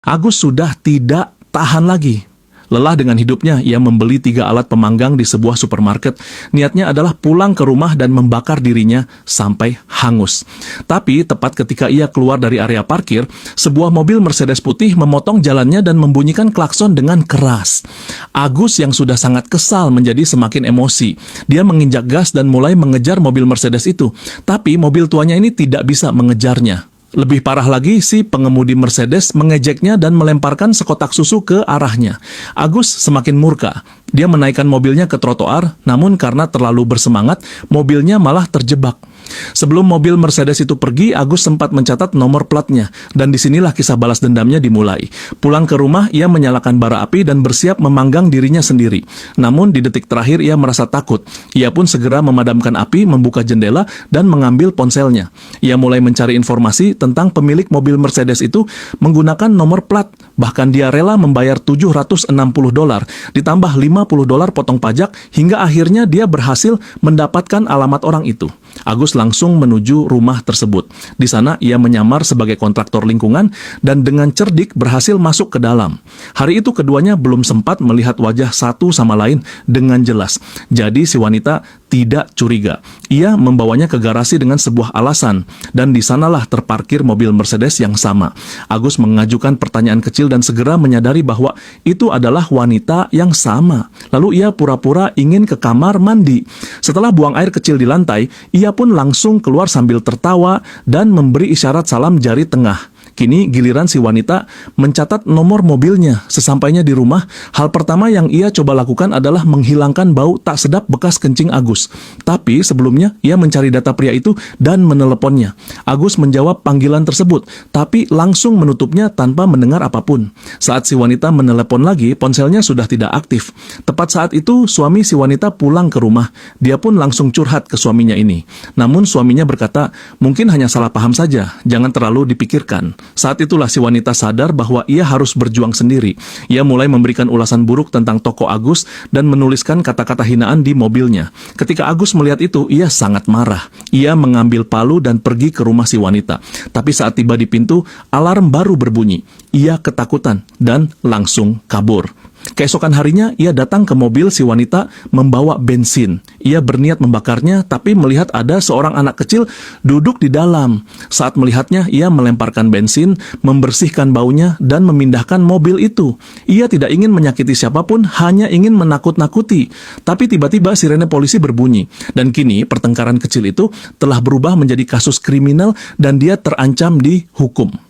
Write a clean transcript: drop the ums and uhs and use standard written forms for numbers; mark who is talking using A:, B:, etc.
A: Agus sudah tidak tahan lagi. Lelah dengan hidupnya, ia membeli 3 alat pemanggang di sebuah supermarket. Niatnya adalah pulang ke rumah dan membakar dirinya sampai hangus. Tapi tepat ketika ia keluar dari area parkir, sebuah mobil Mercedes putih memotong jalannya dan membunyikan klakson dengan keras. Agus yang sudah sangat kesal menjadi semakin emosi. Dia menginjak gas dan mulai mengejar mobil Mercedes itu. Tapi mobil tuanya ini tidak bisa mengejarnya. Lebih parah lagi, si pengemudi Mercedes mengejeknya dan melemparkan sekotak susu ke arahnya. Agus semakin murka. Dia menaikkan mobilnya ke trotoar, namun karena terlalu bersemangat, mobilnya malah terjebak. Sebelum mobil Mercedes itu pergi, Agus sempat mencatat nomor platnya, dan disinilah kisah balas dendamnya dimulai. Pulang ke rumah, ia menyalakan bara api dan bersiap memanggang dirinya sendiri. Namun di detik terakhir ia merasa takut. Ia pun segera memadamkan api, membuka jendela, dan mengambil ponselnya. Ia mulai mencari informasi tentang pemilik mobil Mercedes itu menggunakan nomor plat. Bahkan dia rela membayar $760, ditambah $50 potong pajak, hingga akhirnya dia berhasil mendapatkan alamat orang itu. Agus langsung menuju rumah tersebut. Di sana ia menyamar sebagai kontraktor lingkungan dan dengan cerdik berhasil masuk ke dalam. Hari itu keduanya belum sempat melihat wajah satu sama lain dengan jelas. Jadi si wanita tidak curiga. Ia membawanya ke garasi dengan sebuah alasan, dan di sanalah terparkir mobil Mercedes yang sama. Agus mengajukan pertanyaan kecil dan segera menyadari bahwa itu adalah wanita yang sama. Lalu ia pura-pura ingin ke kamar mandi. Setelah buang air kecil di lantai, ia pun langsung keluar sambil tertawa dan memberi isyarat salam jari tengah. Kini giliran si wanita mencatat nomor mobilnya. Sesampainya di rumah, hal pertama yang ia coba lakukan adalah menghilangkan bau tak sedap bekas kencing Agus. Tapi sebelumnya ia mencari data pria itu dan meneleponnya. Agus menjawab panggilan tersebut, tapi langsung menutupnya tanpa mendengar apapun. Saat si wanita menelepon lagi, ponselnya sudah tidak aktif. Tepat saat itu suami si wanita pulang ke rumah. Dia pun langsung curhat ke suaminya ini. Namun suaminya berkata, mungkin hanya salah paham saja, jangan terlalu dipikirkan. Saat itulah si wanita sadar bahwa ia harus berjuang sendiri. Ia mulai memberikan ulasan buruk tentang toko Agus dan menuliskan kata-kata hinaan di mobilnya. Ketika Agus melihat itu, ia sangat marah. Ia mengambil palu dan pergi ke rumah si wanita. Tapi saat tiba di pintu, alarm baru berbunyi. Ia ketakutan dan langsung kabur. Keesokan harinya, ia datang ke mobil si wanita membawa bensin. Ia berniat membakarnya, tapi melihat ada seorang anak kecil duduk di dalam. Saat melihatnya, ia melemparkan bensin, membersihkan baunya, dan memindahkan mobil itu. Ia tidak ingin menyakiti siapapun, hanya ingin menakut-nakuti. Tapi tiba-tiba sirene polisi berbunyi. Dan kini, pertengkaran kecil itu telah berubah menjadi kasus kriminal dan dia terancam dihukum.